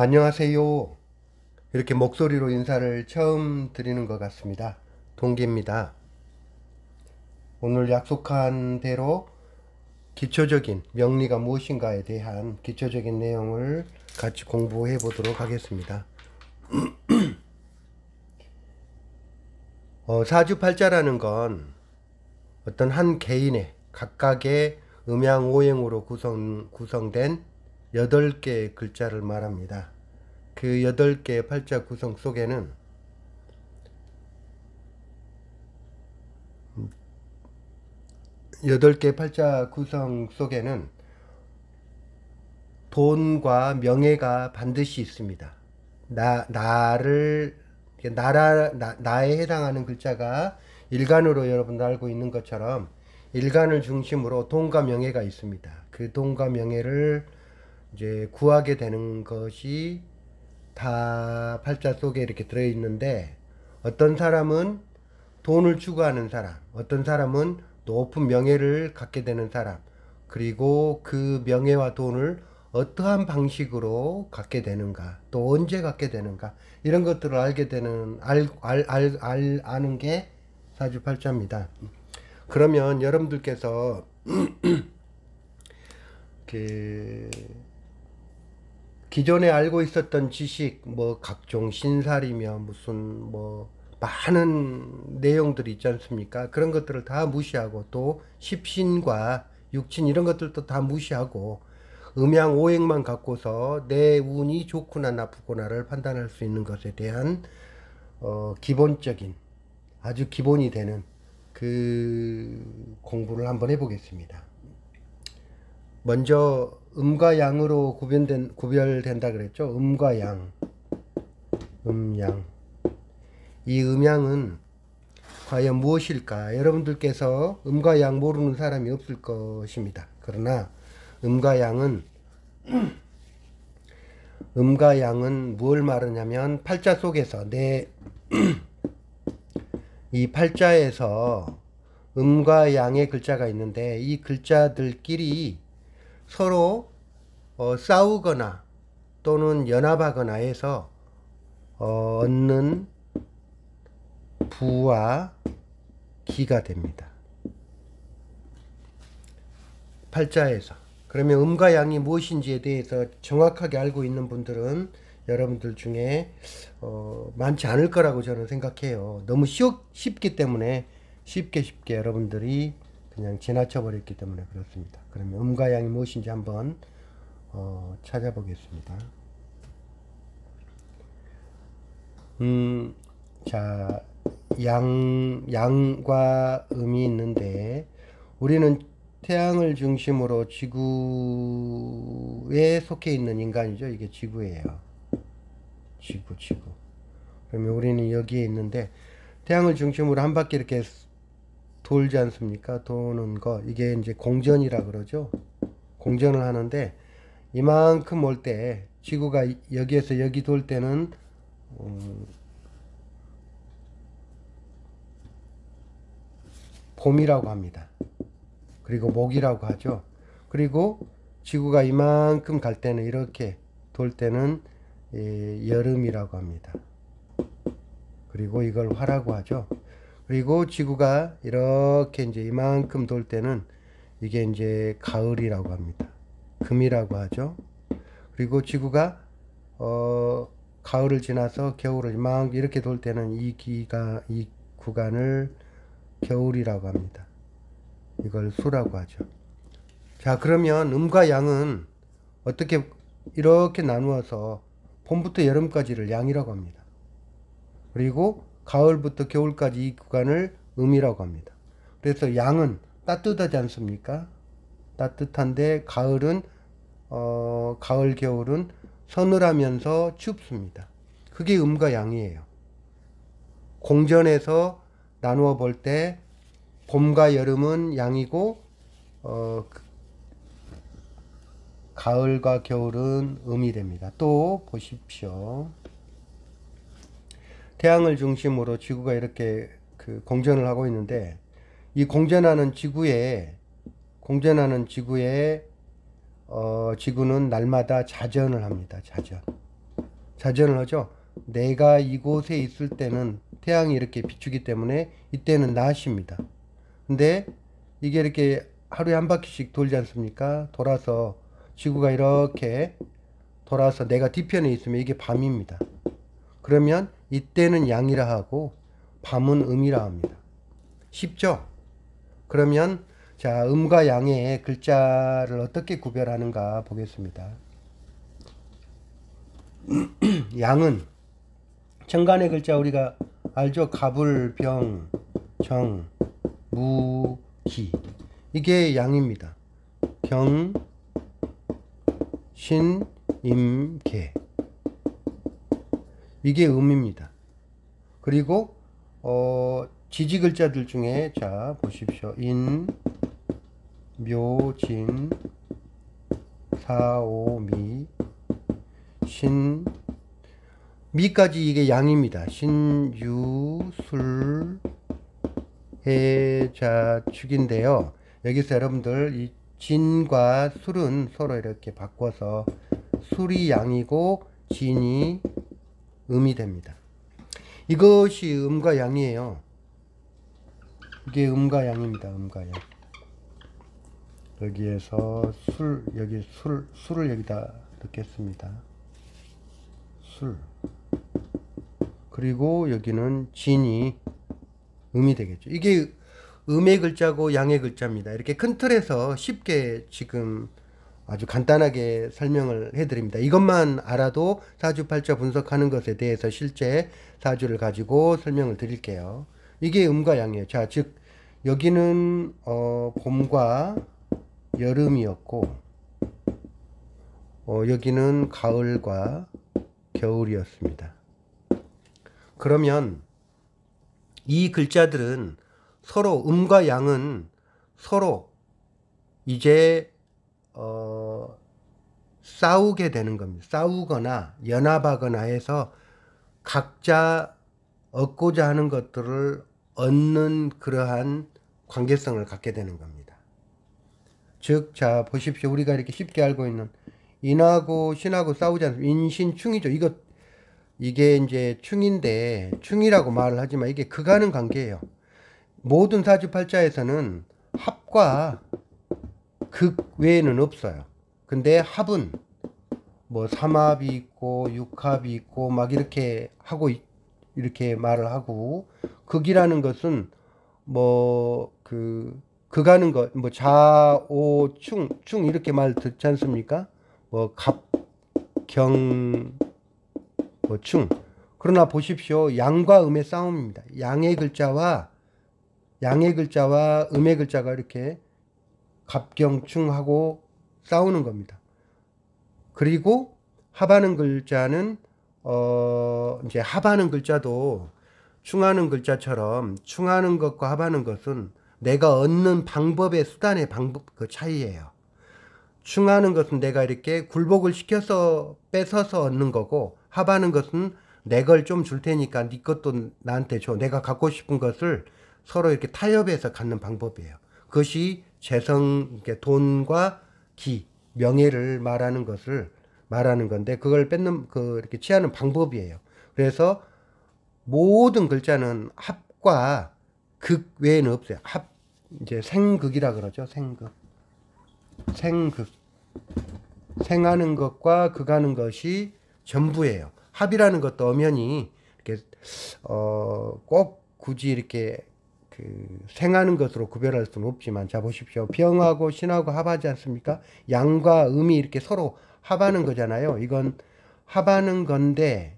안녕하세요. 이렇게 목소리로 인사를 처음 드리는 것 같습니다. 동기입니다. 오늘 약속한 대로 기초적인 명리가 무엇인가에 대한 기초적인 내용을 같이 공부해 보도록 하겠습니다. 사주팔자라는 건 어떤 한 개인의 각각의 음양오행으로 구성된 8개의 글자를 말합니다. 그 8개의 팔자 구성 속에는 돈과 명예가 반드시 있습니다. 나에 해당하는 글자가 일간으로 여러분들 알고 있는 것처럼 일간을 중심으로 돈과 명예가 있습니다. 그 돈과 명예를 이제 구하게 되는 것이 다 팔자 속에 이렇게 들어있는데, 어떤 사람은 돈을 추구하는 사람, 어떤 사람은 높은 명예를 갖게 되는 사람, 그리고 그 명예와 돈을 어떠한 방식으로 갖게 되는가, 또 언제 갖게 되는가, 이런 것들을 아는 게 사주팔자입니다. 그러면 여러분들께서 기존에 알고 있었던 지식, 각종 신살이며 무슨 많은 내용들이 있지 않습니까? 그런 것들을 다 무시하고, 또 십신과 육신 이런 것들도 다 무시하고 음양 오행만 갖고서 내 운이 좋구나 나쁘구나를 판단할 수 있는 것에 대한 기본적인, 아주 기본이 되는 그 공부를 한번 해보겠습니다. 먼저 음과 양으로 구별된다 그랬죠. 음과 양, 음양. 이 음양은 과연 무엇일까? 여러분들께서 음과 양 모르는 사람이 없을 것입니다. 그러나 음과 양은 뭘 말하냐면, 팔자 속에서 이 팔자에서 음과 양의 글자가 있는데, 이 글자들끼리 서로 싸우거나 또는 연합하거나 해서 얻는 부와 기가 됩니다. 팔자에서. 그러면 음과 양이 무엇인지에 대해서 정확하게 알고 있는 분들은 여러분들 중에 많지 않을 거라고 저는 생각해요. 너무 쉽기 때문에 쉽게 여러분들이 그냥 지나쳐 버렸기 때문에 그렇습니다. 그러면 음과 양이 무엇인지 한번 찾아보겠습니다. 자, 양과 음이 있는데, 우리는 태양을 중심으로 지구에 속해 있는 인간이죠. 이게 지구예요. 지구. 그러면 우리는 여기에 있는데, 태양을 중심으로 한 바퀴 이렇게 돌지 않습니까? 도는 거, 이게 이제 공전이라 그러죠. 공전을 하는데, 이만큼 올 때, 지구가 여기에서 여기 돌 때는 봄이라고 합니다. 그리고 목이라고 하죠. 그리고 지구가 이만큼 갈 때는, 이렇게 돌 때는 여름이라고 합니다. 그리고 이걸 화라고 하죠. 그리고 지구가 이렇게 이제 이만큼 돌 때는 이게 이제 가을이라고 합니다. 금이라고 하죠. 그리고 지구가 가을을 지나서 겨울을 이만큼 이렇게 돌 때는 이 구간을 겨울이라고 합니다. 이걸 수라고 하죠. 자, 그러면 음과 양은 어떻게 이렇게 나누어서 봄부터 여름까지를 양이라고 합니다. 그리고 가을부터 겨울까지 이 구간을 음이라고 합니다. 그래서 양은 따뜻하지 않습니까? 따뜻한데 가을 겨울은 서늘하면서 춥습니다. 그게 음과 양이에요. 공전에서 나누어 볼 때 봄과 여름은 양이고 가을과 겨울은 음이 됩니다. 또 보십시오. 태양을 중심으로 지구가 이렇게 공전을 하고 있는데, 이 공전하는 지구에 지구는 날마다 자전을 합니다. 자전. 자전을 하죠. 내가 이곳에 있을 때는 태양이 이렇게 비추기 때문에 이때는 낮입니다. 근데 이게 이렇게 하루에 한 바퀴씩 돌지 않습니까? 돌아서 지구가 이렇게 돌아서 내가 뒤편에 있으면 이게 밤입니다. 그러면 이때는 양이라 하고 밤은 음이라 합니다. 쉽죠? 그러면 자, 음과 양의 글자를 어떻게 구별하는가 보겠습니다. 양은 천간의 글자 우리가 알죠? 갑을, 병, 정, 무, 기. 이게 양입니다. 경, 신, 임, 개. 이게 음입니다. 그리고 지지 글자들 중에 자 보십시오. 인, 묘, 진, 사, 오, 미, 신, 미까지 이게 양입니다. 신, 유, 술, 해, 자, 축인데요. 여기서 여러분들 이 진과 술은 서로 이렇게 바꿔서 술이 양이고 진이 음이 됩니다. 이것이 음과 양이에요. 이게 음과 양입니다. 음과 양. 여기에서 여기 술을 여기다 넣겠습니다. 술. 그리고 여기는 진이 음이 되겠죠. 이게 음의 글자고 양의 글자입니다. 이렇게 큰 틀에서 쉽게 지금 아주 간단하게 설명을 해드립니다. 이것만 알아도 사주팔자 분석하는 것에 대해서 실제 사주를 가지고 설명을 드릴게요. 이게 음과 양이에요. 자, 즉 여기는 봄과 여름이었고 여기는 가을과 겨울이었습니다. 그러면 이 글자들은 서로 음과 양은 서로 이제 싸우게 되는 겁니다. 싸우거나 연합하거나 해서 각자 얻고자 하는 것들을 얻는 그러한 관계성을 갖게 되는 겁니다. 즉, 자 보십시오. 우리가 이렇게 쉽게 알고 있는 인하고 신하고 싸우지 않습니까? 인신충이죠. 이게 이제 충인데 충이라고 말을 하지만 이게 극하는 관계예요. 모든 사주팔자에서는 합과 극 외에는 없어요. 근데 합은 뭐 삼합이 있고 육합이 있고 막 이렇게 하고 이렇게 말을 하고, 극이라는 것은 뭐 극하는 것 뭐 좌오충 이렇게 말 듣지 않습니까? 뭐 갑, 경, 뭐 충. 그러나 보십시오. 양과 음의 싸움입니다. 양의 글자와 음의 글자가 이렇게 갑경충하고 싸우는 겁니다. 그리고 합하는 글자는 이제 합하는 글자도 충하는 글자처럼 충하는 것과 합하는 것은 내가 얻는 방법의 수단의 그 차이예요. 충하는 것은 내가 이렇게 굴복을 시켜서 뺏어서 얻는 거고, 합하는 것은 내 걸 좀 줄 테니까 네 것도 나한테 줘. 내가 갖고 싶은 것을 서로 이렇게 타협해서 갖는 방법이에요. 그것이 재성, 돈과 기, 명예를 말하는 건데, 그걸 이렇게 취하는 방법이에요. 그래서 모든 글자는 합과 극 외에는 없어요. 이제 생극이라 그러죠. 생극. 생하는 것과 극하는 것이 전부예요. 합이라는 것도 엄연히 이렇게 꼭 굳이 이렇게 생하는 것으로 구별할 수는 없지만, 자 보십시오. 병하고 신하고 합하지 않습니까? 양과 음이 이렇게 서로 합하는 거잖아요. 이건 합하는 건데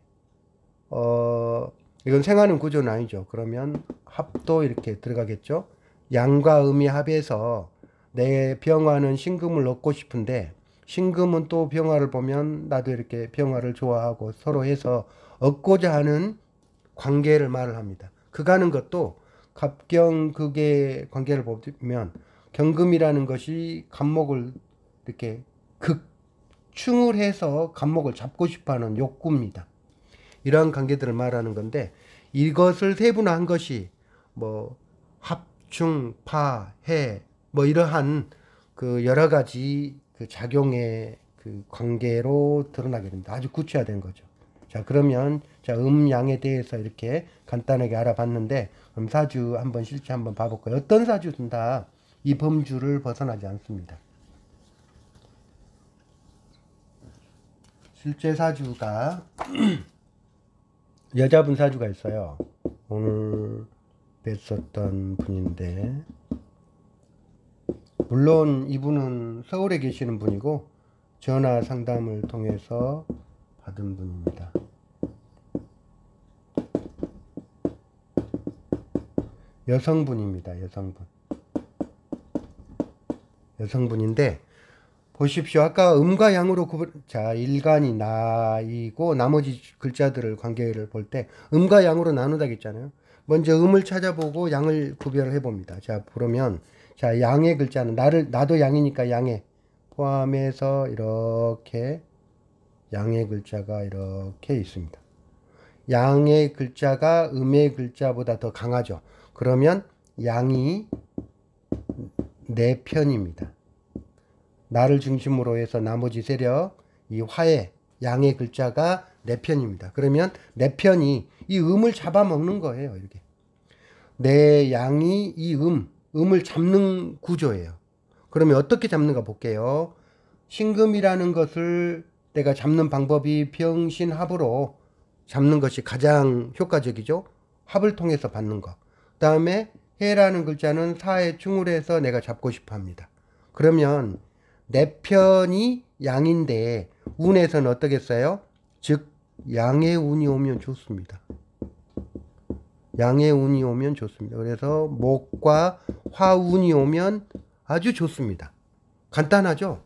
이건 생하는 구조는 아니죠. 그러면 합도 이렇게 들어가겠죠. 양과 음이 합해서 내 병화는 신금을 얻고 싶은데, 신금은 또 병화를 보면 나도 이렇게 병화를 좋아하고 서로 해서 얻고자 하는 관계를 말을 합니다. 극하는 것도 갑경극의 관계를 보면 경금이라는 것이 갑목을 이렇게 극충을 해서 갑목을 잡고 싶어하는 욕구입니다. 이러한 관계들을 말하는 건데, 이것을 세분화한 것이 뭐 합충, 파, 해 뭐 이러한 여러 가지 작용의 관계로 드러나게 됩니다. 아주 구체화된 거죠. 자, 그러면 자, 양에 대해서 이렇게 간단하게 알아봤는데, 그럼 사주 한번 실제 한번 봐볼까요? 어떤 사주든 다 이 범주를 벗어나지 않습니다. 실제 사주가 여자분 사주가 있어요. 오늘 뵀었던 분인데, 물론 이분은 서울에 계시는 분이고 전화 상담을 통해서 받은 분입니다. 여성분입니다. 여성분인데 보십시오. 아까 음과 양으로 자, 일간이 나이고 나머지 글자들을 관계를 볼 때 음과 양으로 나누다 했잖아요. 먼저 음을 찾아보고 양을 구별을 해봅니다. 자, 그러면 자, 양의 글자는 나도 양이니까 양에 포함해서 이렇게 양의 글자가 이렇게 있습니다. 양의 글자가 음의 글자보다 더 강하죠. 그러면 양이 네 편입니다. 나를 중심으로 해서 나머지 세력, 이 화의 양의 글자가 네 편입니다. 그러면 네 편이 이 음을 잡아먹는 거예요. 이렇게. 내 양이 이 음을 잡는 구조예요. 그러면 어떻게 잡는가 볼게요. 신금이라는 것을 내가 잡는 방법이 병신합으로 잡는 것이 가장 효과적이죠. 합을 통해서 받는 거. 그 다음에 해라는 글자는 사의 충을 해서 내가 잡고 싶어 합니다. 그러면 내 편이 양인데 운에서는 어떻겠어요? 즉 양의 운이 오면 좋습니다. 양의 운이 오면 좋습니다. 그래서 목과 화운이 오면 아주 좋습니다. 간단하죠?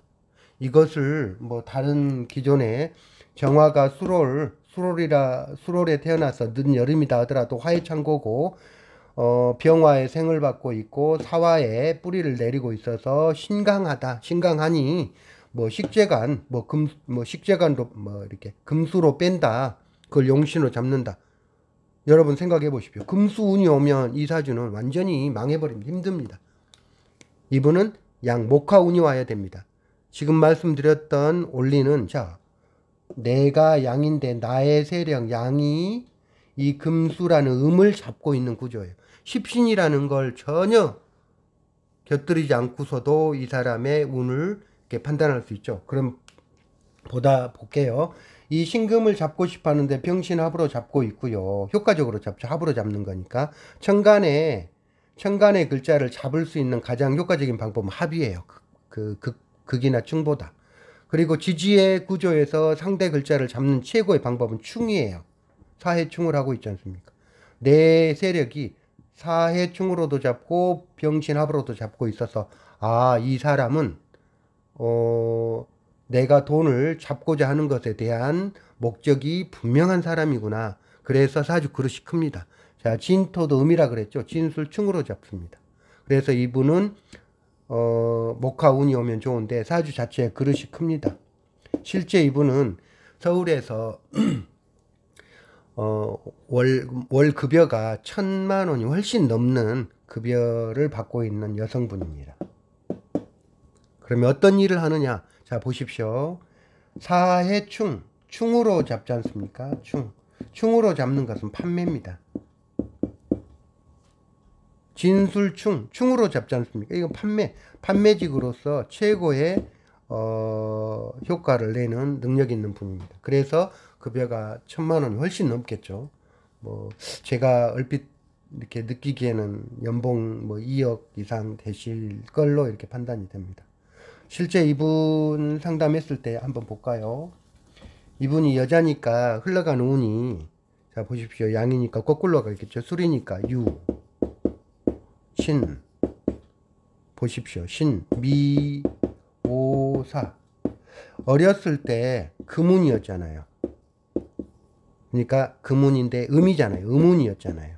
이것을 뭐 다른 기존에 정화가 수롤에 태어나서 늦은 여름이다 하더라도 화의 창고고 병화에 생을 받고 있고 사화에 뿌리를 내리고 있어서 신강하니 뭐 식재간 식재간도 이렇게 금수로 뺀다. 그걸 용신으로 잡는다. 여러분 생각해 보십시오. 금수운이 오면 이 사주는 완전히 망해버립니다. 힘듭니다. 이분은 목화운이 와야 됩니다. 지금 말씀드렸던 원리는 자, 내가 양인데 나의 세력 양이 이 금수라는 음을 잡고 있는 구조예요. 십신이라는 걸 전혀 곁들이지 않고서도 이 사람의 운을 이렇게 판단할 수 있죠. 그럼 볼게요. 이 신금을 잡고 싶어 하는데 병신합으로 잡고 있고요. 효과적으로 잡죠. 합으로 잡는 거니까. 천간의 글자를 잡을 수 있는 가장 효과적인 방법은 합이에요. 극이나 충보다. 그리고 지지의 구조에서 상대 글자를 잡는 최고의 방법은 충이에요. 사해충을 하고 있지 않습니까? 내 세력이 사해충으로도 잡고 병신합으로도 잡고 있어서 이 사람은 내가 돈을 잡고자 하는 것에 대한 목적이 분명한 사람이구나. 그래서 사주 그릇이 큽니다. 자, 진토도 음이라 그랬죠. 진술충으로 잡습니다. 그래서 이분은 목화운이 오면 좋은데 사주 자체의 그릇이 큽니다. 실제 이분은 서울에서 월 급여가 1,000만 원이 훨씬 넘는 급여를 받고 있는 여성분입니다. 그러면 어떤 일을 하느냐? 자, 보십시오. 사해충, 충으로 잡지 않습니까? 충으로 잡는 것은 판매입니다. 진술충, 충으로 잡지 않습니까? 이건 판매직으로서 최고의 효과를 내는 능력 있는 분입니다. 그래서 급여가 1,000만 원이 훨씬 넘겠죠. 뭐 제가 얼핏 이렇게 느끼기에는 연봉 2억 이상 되실 걸로 이렇게 판단이 됩니다. 실제 이분 상담했을 때 한번 볼까요? 이분이 여자니까 흘러가는 운이, 자 보십시오. 양이니까 거꾸로 가겠죠. 술이니까 유, 신, 보십시오. 신, 미, 오, 사. 어렸을 때 금운이었잖아요. 그러니까 금운인데 음이잖아요. 음운이었잖아요.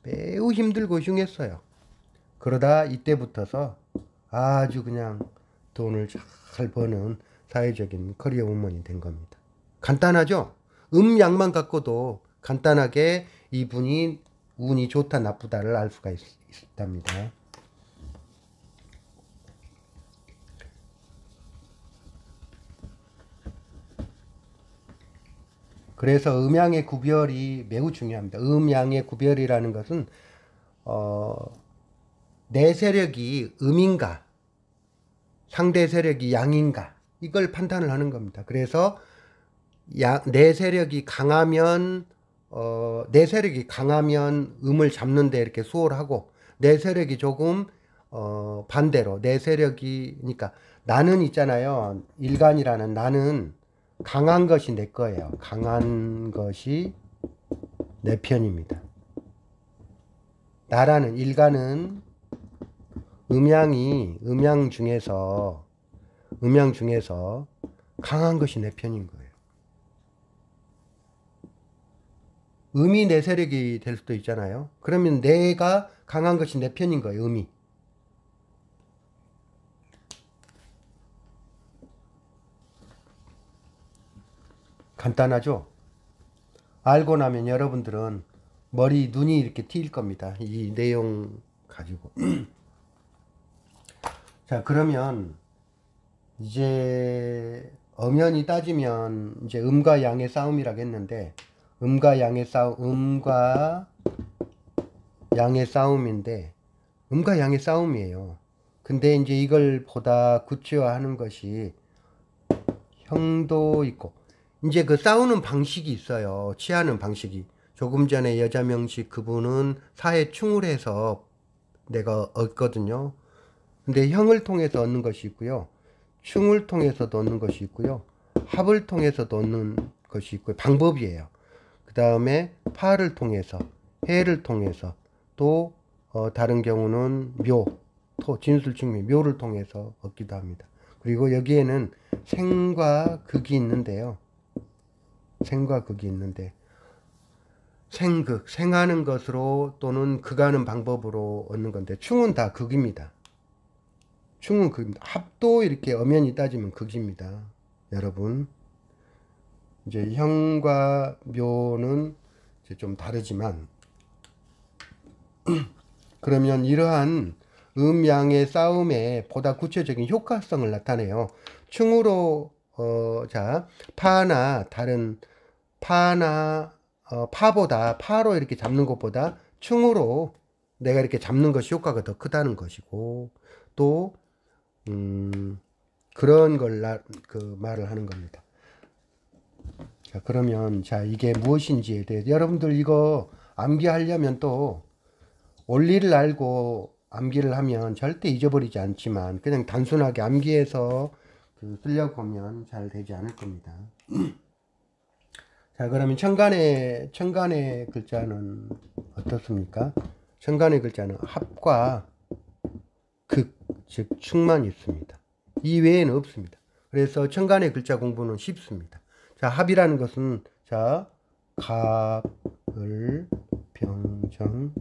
매우 힘들고 흉했어요. 그러다 이때부터서 아주 그냥 돈을 잘 버는 사회적인 커리어 우먼이 된 겁니다. 간단하죠? 양만 갖고도 간단하게 이분이 운이 좋다 나쁘다를 알 수가 있답니다. 그래서 음양의 구별이 매우 중요합니다. 음양의 구별이라는 것은 내 세력이 음인가 상대 세력이 양인가 이걸 판단을 하는 겁니다. 그래서 내 세력이 강하면 내 세력이 강하면 음을 잡는데 이렇게 수월하고 내 세력이 조금 반대로 내 세력이 그러니까 나는 있잖아요. 일간이라는 나는 강한 것이 내 거예요. 강한 것이 내 편입니다. 나라는 일간은 음양 중에서 강한 것이 내 편인 거예요. 음이 내 세력이 될 수도 있잖아요. 그러면 내가 강한 것이 내 편인 거예요. 음이. 간단하죠? 알고 나면 여러분들은 눈이 이렇게 트일 겁니다. 이 내용 가지고. 자, 그러면 이제 엄연히 따지면 이제 음과 양의 싸움이라고 했는데 음과 양의 싸움인데 음과 양의 싸움이에요. 근데 이제 이걸 보다 구체화하는 것이 형도 있고 이제 그 싸우는 방식이 있어요. 취하는 방식이. 조금 전에 여자명식 그분은 사회충을 해서 내가 얻거든요. 근데 형을 통해서 얻는 것이 있고요. 충을 통해서도 얻는 것이 있고요. 합을 통해서도 얻는 것이 있고요. 방법이에요. 그 다음에 파를 통해서, 해를 통해서, 또 다른 경우는 묘, 토, 진술충미, 묘를 통해서 얻기도 합니다. 그리고 여기에는 생과 극이 있는데요. 생과 극이 있는데 생극, 생하는 것으로 또는 극하는 방법으로 얻는 건데 충은 다 극입니다. 충은 극입니다. 합도 이렇게 엄연히 따지면 극입니다. 여러분 이제 형과 묘는 이제 좀 다르지만 그러면 이러한 음양의 싸움에 보다 구체적인 효과성을 나타내요. 충으로 자 파나 다른 파로 이렇게 잡는 것보다 충으로 내가 이렇게 잡는 것이 효과가 더 크다는 것이고 또 그런 걸 말을 하는 겁니다. 자, 그러면 이게 무엇인지에 대해 여러분들 이거 암기하려면 또 원리를 알고 암기를 하면 절대 잊어버리지 않지만 그냥 단순하게 암기해서 쓰려고 하면 잘 되지 않을 겁니다. 자, 그러면 천간의 글자는 어떻습니까? 천간의 글자는 합과 극, 즉 충만 있습니다. 이 외에는 없습니다. 그래서 천간의 글자 공부는 쉽습니다. 자, 합이라는 것은 자, 갑을, 병정,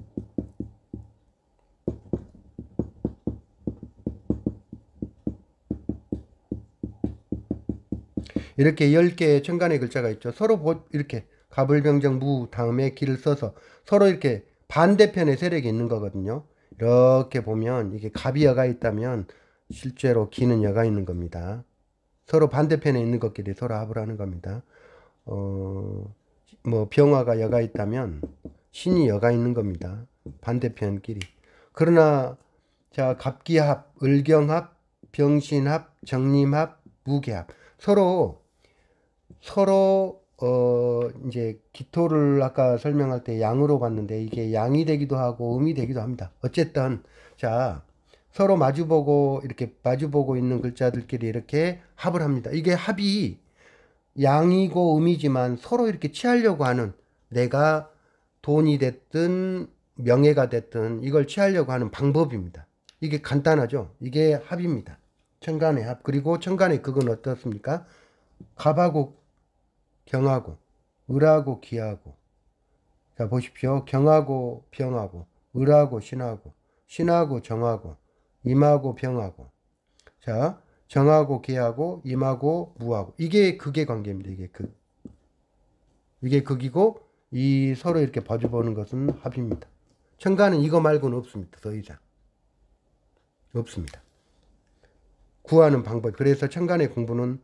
이렇게 10개의 천간의 글자가 있죠. 서로 이렇게 갑을병정 무 다음에 기를 써서 서로 이렇게 반대편에 세력이 있는 거거든요. 이렇게 보면 이게 갑이 여가 있다면 실제로 기는 여가 있는 겁니다. 서로 반대편에 있는 것끼리 서로 합을 하는 겁니다. 뭐 병화가 여가 있다면 신이 여가 있는 겁니다. 반대편끼리. 그러나 자, 갑기합, 을경합, 병신합, 정림합, 무계합 서로 이제 기토를 아까 설명할 때 양으로 봤는데 이게 양이 되기도 하고 음이 되기도 합니다. 어쨌든 자, 서로 마주보고 있는 글자들끼리 이렇게 합을 합니다. 이게 합이 양이고 음이지만 서로 이렇게 취하려고 하는 내가 돈이 됐든 명예가 됐든 이걸 취하려고 하는 방법입니다. 이게 간단하죠. 이게 합입니다. 천간의 합. 그리고 천간의 극은 어떻습니까? 갑하고 경하고 을하고 기하고 자 보십시오. 경하고 병하고 을하고 신하고 신하고 정하고 임하고 병하고 자 정하고 기하고 임하고 무하고 이게 극의 관계입니다. 이게 극이고 이 서로 이렇게 봐줘보는 것은 합입니다. 천간은 이거 말고는 없습니다. 더 이상 없습니다. 구하는 방법. 그래서 천간의 공부는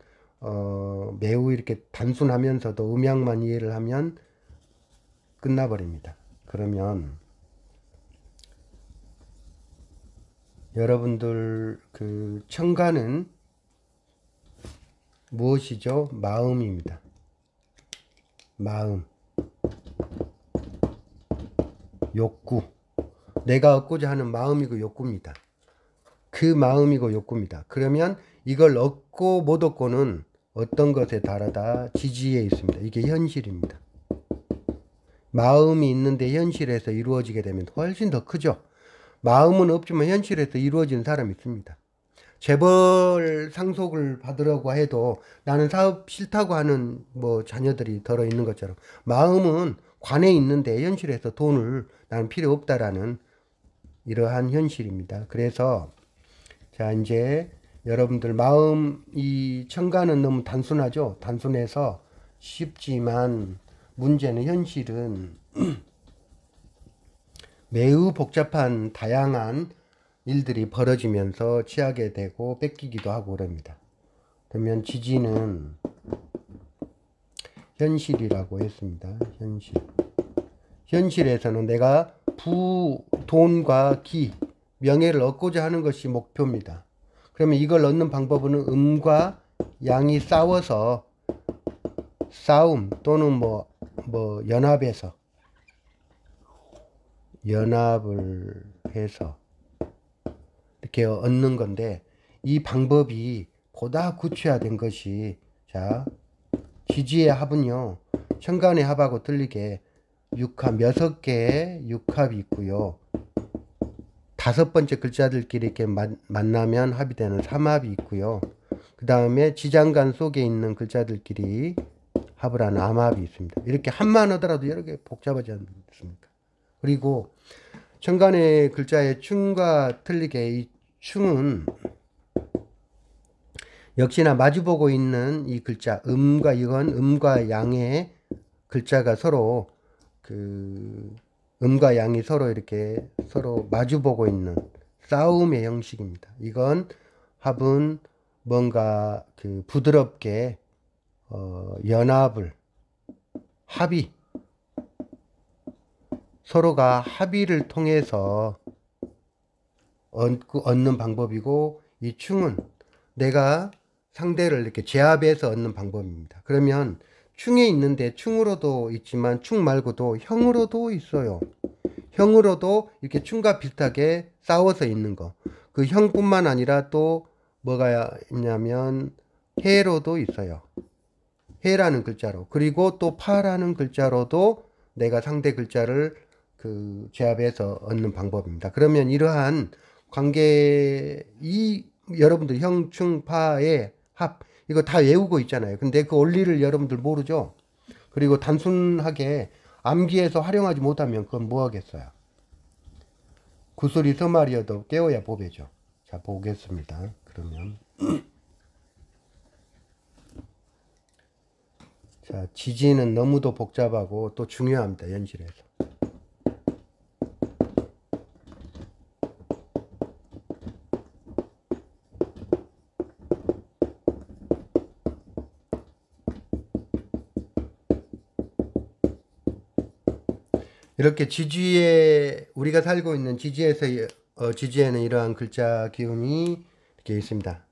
매우 이렇게 단순하면서도 음양만 이해를 하면 끝나버립니다. 그러면 여러분들 그 청가는 무엇이죠? 마음입니다. 마음, 욕구. 내가 얻고자 하는 마음이고 욕구입니다. 그 마음이고 욕구입니다. 그러면 이걸 얻고 못 얻고는 어떤 것에 따라다 지지에 있습니다. 이게 현실입니다. 마음이 있는데 현실에서 이루어지게 되면 훨씬 더 크죠. 마음은 없지만 현실에서 이루어지는 사람이 있습니다. 재벌 상속을 받으려고 해도 나는 사업 싫다고 하는 뭐 자녀들이 덜어 있는 것처럼 마음은 관에 있는데 현실에서 돈을 나는 필요 없다라는 이러한 현실입니다. 그래서 자 이제 여러분들 마음 이 청가는 너무 단순하죠. 단순해서 쉽지만 문제는 현실은 매우 복잡한 다양한 일들이 벌어지면서 취하게 되고 뺏기기도 하고 그럽니다. 그러면 지지는 현실이라고 했습니다. 현실. 현실에서는 내가 돈과 기, 명예를 얻고자 하는 것이 목표입니다. 그러면 이걸 얻는 방법은 음과 양이 싸워서 싸움 또는 뭐 연합을 해서 이렇게 얻는 건데 이 방법이 보다 구체화된 것이 자 지지의 합은요 천간의 합하고 틀리게 6개의 6합이 있고요. 5번째 글자들끼리 이렇게 만나면 합이 되는 3합이 있고요. 그 다음에 지장간 속에 있는 글자들끼리 합을 하는 암합이 있습니다. 이렇게 합만 하더라도 여러 개 복잡하지 않습니까? 그리고 천간의 글자의 충과 틀리게 이 충은 역시나 마주보고 있는 이 글자 음과 양의 글자가 서로 음과 양이 서로 이렇게 서로 마주보고 있는 싸움의 형식입니다. 이건 합은 뭔가 부드럽게 합의 서로가 합의를 통해서 얻는 방법이고 이 충은 내가 상대를 이렇게 제압해서 얻는 방법입니다. 그러면 충에 있는데 충으로도 있지만 충 말고도 형으로도 있어요. 형으로도 이렇게 충과 비슷하게 싸워서 있는 거. 그 형뿐만 아니라 또 뭐가 있냐면 해로도 있어요. 해라는 글자로. 그리고 또 파라는 글자로도 내가 상대 글자를 제압해서 얻는 방법입니다. 그러면 이러한 관계 여러분들 형, 충, 파의 합 이거 다 외우고 있잖아요. 근데 그 원리를 여러분들 모르죠. 그리고 단순하게 암기해서 활용하지 못하면 그건 뭐 하겠어요. 구슬이 서말이어도 깨워야 보배죠. 자 보겠습니다. 그러면 자 지지는 너무도 복잡하고 또 중요합니다. 현실에서. 이렇게 지지에 우리가 살고 있는 지지에서 지지에는 이러한 글자 기운이 이렇게 있습니다.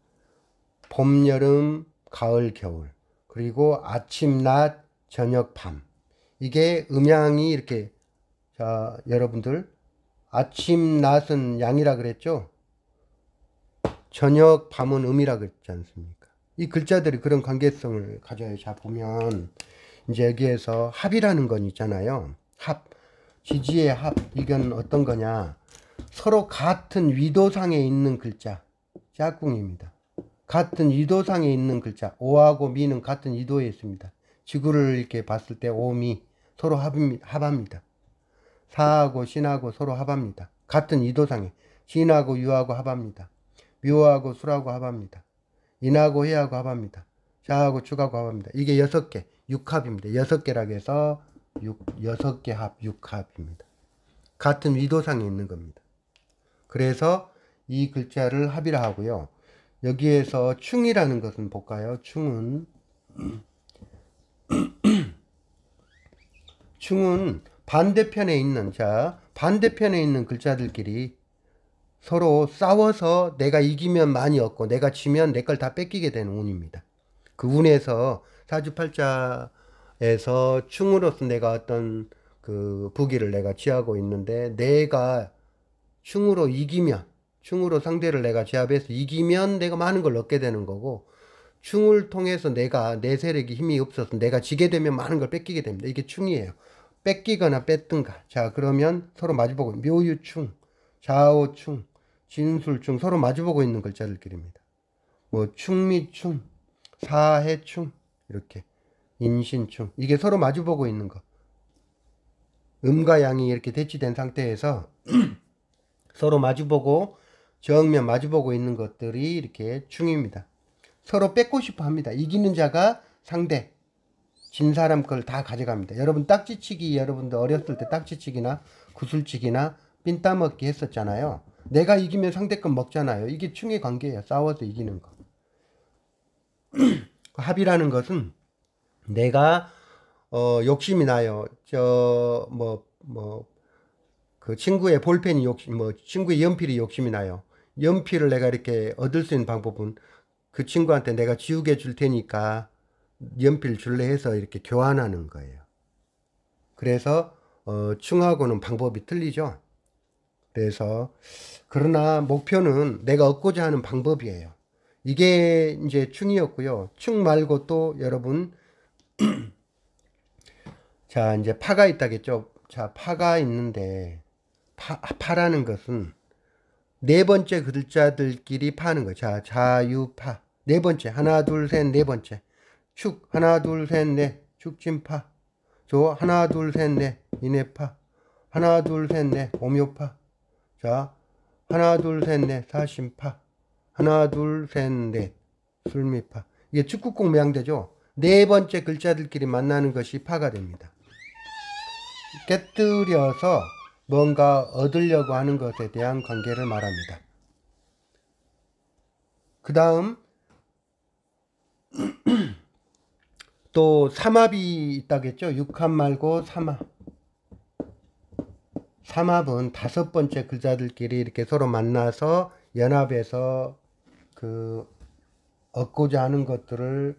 봄, 여름, 가을, 겨울 그리고 아침, 낮, 저녁, 밤 이게 음양이 이렇게 자 여러분들 아침, 낮은 양이라 그랬죠. 저녁, 밤은 음이라 그랬지 않습니까? 이 글자들이 그런 관계성을 가져요. 자 보면 이제 여기에서 합이라는 건 있잖아요. 합 지지의 합 이건 어떤 거냐 서로 같은 위도상에 있는 글자 짝꿍입니다. 같은 위도상에 있는 글자 오하고 미는 같은 위도에 있습니다. 지구를 이렇게 봤을 때 오미 서로 합합니다. 사하고 신하고 서로 합합니다. 같은 위도상에 진하고 유하고 합합니다. 묘하고 술하고 합합니다. 인하고 해하고 합합니다. 자하고 축하고 합합니다. 이게 6개 6합입니다. 6개라고 해서 6개 합 6합입니다. 같은 위도상에 있는 겁니다. 그래서 이 글자를 합이라 하고요. 여기에서 충이라는 것은 볼까요? 충은 반대편에 있는, 자, 반대편에 있는 글자들끼리 서로 싸워서 내가 이기면 많이 얻고 내가 지면 내 걸 다 뺏기게 되는 운입니다. 그 운에서 사주팔자에서 충으로서 내가 어떤 그 부기를 내가 취하고 있는데, 내가 충으로 이기면, 충으로 상대를 내가 제압해서 이기면 내가 많은 걸 얻게 되는 거고, 충을 통해서 내가 내 세력이 힘이 없어서 내가 지게 되면 많은 걸 뺏기게 됩니다. 이게 충이에요. 뺏기거나 뺏든가. 자, 그러면 서로 마주보고 묘유충, 좌오충, 진술충, 서로 마주보고 있는 글자들끼리입니다. 뭐 충미충, 사해충, 이렇게 인신충, 이게 서로 마주보고 있는 거. 음과 양이 이렇게 대치된 상태에서 서로 마주보고 정면 마주보고 있는 것들이 이렇게 충입니다. 서로 뺏고 싶어 합니다. 이기는 자가 상대, 진 사람 걸 다 가져갑니다. 여러분 딱지치기, 여러분들 어렸을 때 딱지치기나 구슬치기나 핀 따먹기 했었잖아요. 내가 이기면 상대 건 먹잖아요. 이게 충의 관계예요. 싸워서 이기는 거. 합이라는 것은 내가 욕심이 나요. 그 친구의 볼펜이 친구의 연필이 욕심이 나요. 연필을 내가 이렇게 얻을 수 있는 방법은 그 친구한테 내가 지우개 줄 테니까 연필 줄래 해서 이렇게 교환하는 거예요. 그래서 충하고는 방법이 틀리죠. 그래서 그러나 목표는 내가 얻고자 하는 방법이에요. 이게 이제 충이었고요. 충 말고 또 여러분 자, 이제 파가 있다겠죠. 자, 파가 있는데 파라는 것은 네 번째 글자들끼리 파는 거예요. 자, 자유파. 네 번째. 하나, 둘, 셋, 네 번째. 축. 하나, 둘, 셋, 넷. 축진파. 조. 하나, 둘, 셋, 넷. 인해파. 하나, 둘, 셋, 넷. 오묘파. 자, 하나, 둘, 셋, 넷. 사신파. 하나, 둘, 셋, 넷. 술미파. 이게 축국공 모양되죠. 네 번째 글자들끼리 만나는 것이 파가 됩니다. 깨뜨려서 뭔가 얻으려고 하는 것에 대한 관계를 말합니다. 그 다음 또 삼합이 있다겠죠. 육합 말고 삼합. 삼합은 다섯 번째 글자들끼리 이렇게 서로 만나서 연합해서 그 얻고자 하는 것들을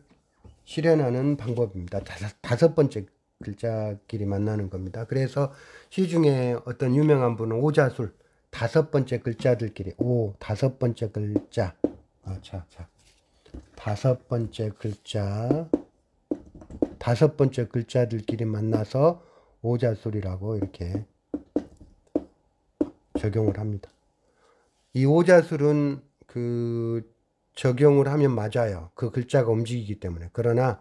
실현하는 방법입니다. 다섯 번째 글자끼리 만나는 겁니다. 그래서 시중에 어떤 유명한 분은 오자술, 다섯 번째 글자들끼리, 다섯 번째 글자, 다섯 번째 글자, 다섯 번째 글자들끼리 만나서 오자술이라고 이렇게 적용을 합니다. 이 오자술은 그 적용을 하면 맞아요. 그 글자가 움직이기 때문에. 그러나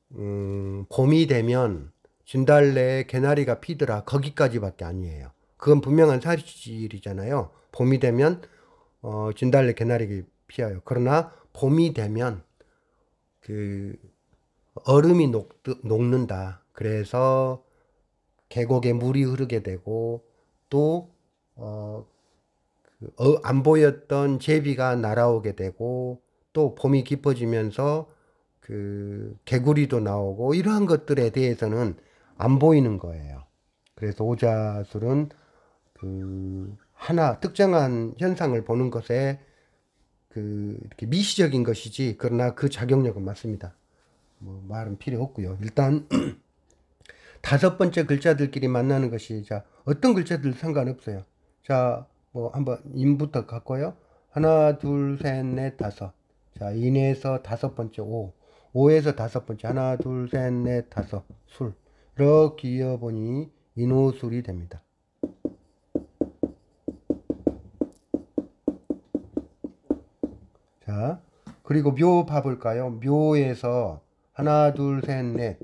봄이 되면 진달래에 개나리가 피더라. 거기까지밖에 아니에요. 그건 분명한 사실이잖아요. 봄이 되면 진달래 개나리가 피어요. 그러나 봄이 되면 그 얼음이 녹는다. 그래서 계곡에 물이 흐르게 되고 또 안 보였던 제비가 날아오게 되고 또 봄이 깊어지면서 그 개구리도 나오고 이러한 것들에 대해서는 안 보이는 거예요. 그래서 오자술은 그 하나 특정한 현상을 보는 것에 그 이렇게 미시적인 것이지, 그러나 그 작용력은 맞습니다. 뭐 말은 필요 없고요. 일단 다섯 번째 글자들끼리 만나는 것이, 자, 어떤 글자들 상관없어요. 자, 뭐 한번 인부터 갖고요. 하나, 둘, 셋, 넷, 다섯. 자, 인에서 다섯 번째 오. 오에서 다섯 번째 하나, 둘, 셋, 넷, 다섯. 술. 이렇게 이어보니 인호술이 됩니다. 자, 그리고 묘 봐볼까요? 묘에서 하나, 둘, 셋, 넷,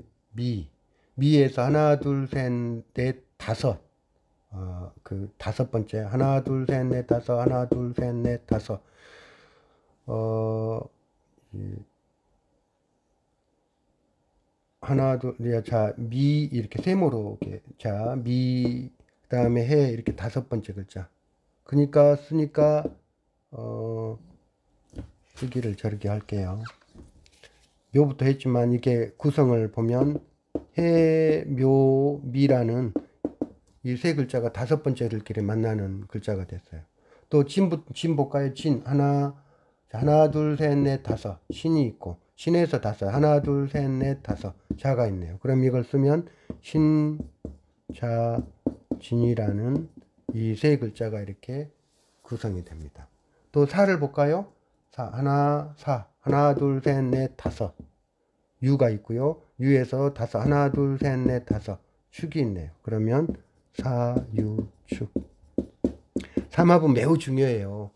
미에서 하나, 둘, 셋, 넷, 다섯. 그 다섯 번째 하나, 둘, 셋, 넷, 다섯. 하나, 둘, 셋, 넷, 다섯. 하나, 둘, 자, 미 이렇게 세모로 이렇게, 자, 미 그다음에 해 이렇게 다섯 번째 글자. 그러니까 쓰니까 쓰기를 저렇게 할게요. 묘부터 했지만 이게 구성을 보면 해, 묘, 미라는 이 세 글자가 다섯 번째들끼리 만나는 글자가 됐어요. 또 진 볼까요? 진 하나 둘 셋 넷 다섯 신이 있고 신에서 다섯 하나 둘 셋 넷 다섯 자가 있네요. 그럼 이걸 쓰면 신, 자, 진이라는 이 세 글자가 이렇게 구성이 됩니다. 또 사를 볼까요? 사 하나 둘 셋 넷 다섯 유가 있고요. 유에서 다섯 하나 둘 셋 넷 다섯 축이 있네요. 그러면 사유축. 삼합은 매우 중요해요.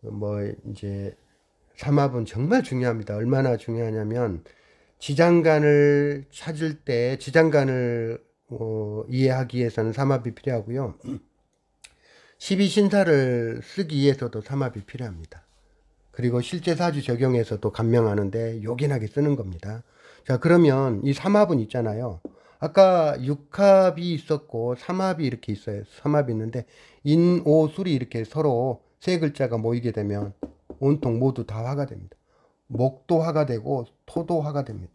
뭐 이제 삼합은 정말 중요합니다. 얼마나 중요하냐면 지장간을 찾을 때 지장간을 이해하기 위해서는 삼합이 필요하고요. 12신사를 쓰기 위해서도 삼합이 필요합니다. 그리고 실제 사주 적용해서도 간명하는데 요긴하게 쓰는 겁니다. 자, 그러면 이 삼합은 있잖아요. 아까 육합이 있었고 삼합이 이렇게 있어요. 삼합이 있는데 인오술이 이렇게 서로 세 글자가 모이게 되면 온통 모두 다 화가 됩니다. 목도 화가 되고 토도 화가 됩니다.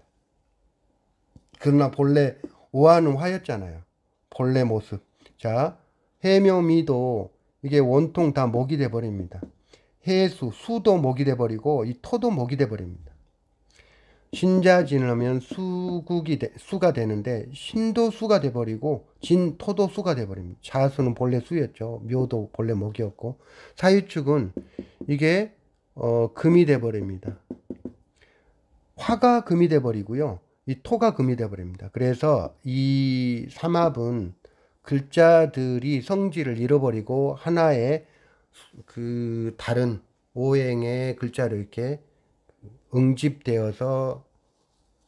그러나 본래 오화는 화였잖아요. 본래 모습. 자, 해묘미도 이게 원통 다 목이 돼 버립니다. 해수, 수도 목이 돼 버리고 이 토도 목이 돼 버립니다. 신자진을 하면 수가 되는데 신도 수가 돼 버리고 진, 토도 수가 돼 버립니다. 자수는 본래 수였죠. 묘도 본래 목이었고 사유축은 이게 금이 돼 버립니다. 화가 금이 돼 버리고요. 이 토가 금이 돼 버립니다. 그래서 이 삼합은 글자들이 성질을 잃어버리고 하나의 그 다른 오행의 글자를 이렇게 응집되어서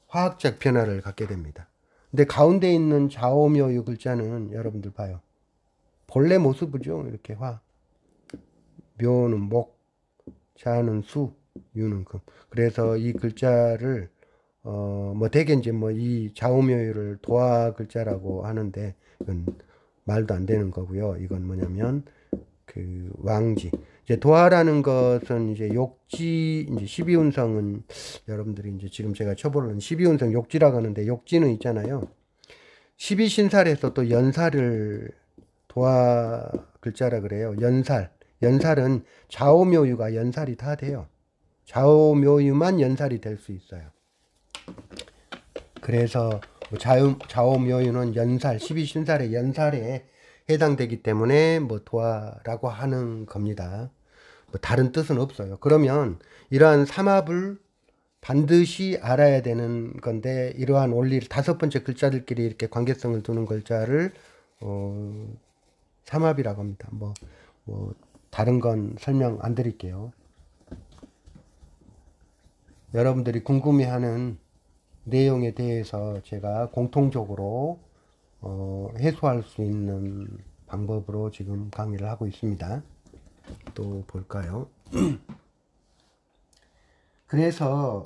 화학적 변화를 갖게 됩니다. 근데 가운데 있는 자오묘유 글자는 여러분들 봐요. 본래 모습이죠. 이렇게 화. 묘는 목, 자는 수, 유는 금. 그래서 이 글자를 뭐 대개 이제 뭐 이 자오묘유를 도화 글자라고 하는데 이건 말도 안 되는 거고요. 이건 뭐냐면 그 왕지. 이제 도화라는 것은 이제 욕지, 이제 12운성은 여러분들이 이제 지금 제가 쳐보는 12운성 욕지라고 하는데 욕지는 있잖아요. 12신살에서 또 연살을 도화 글자라 그래요. 연살. 연살은 좌오묘유가 연살이 다 돼요. 좌오묘유만 연살이 될 수 있어요. 그래서 좌오묘유는 연살, 12신살의 연살에 해당되기 때문에 뭐 도화라고 하는 겁니다. 뭐 다른 뜻은 없어요. 그러면 이러한 삼합을 반드시 알아야 되는 건데 이러한 원리를 다섯 번째 글자들끼리 이렇게 관계성을 두는 글자를 삼합이라고 합니다. 뭐 다른 건 설명 안 드릴게요. 여러분들이 궁금해하는 내용에 대해서 제가 공통적으로 해소할 수 있는 방법으로 지금 강의를 하고 있습니다. 또 볼까요? 그래서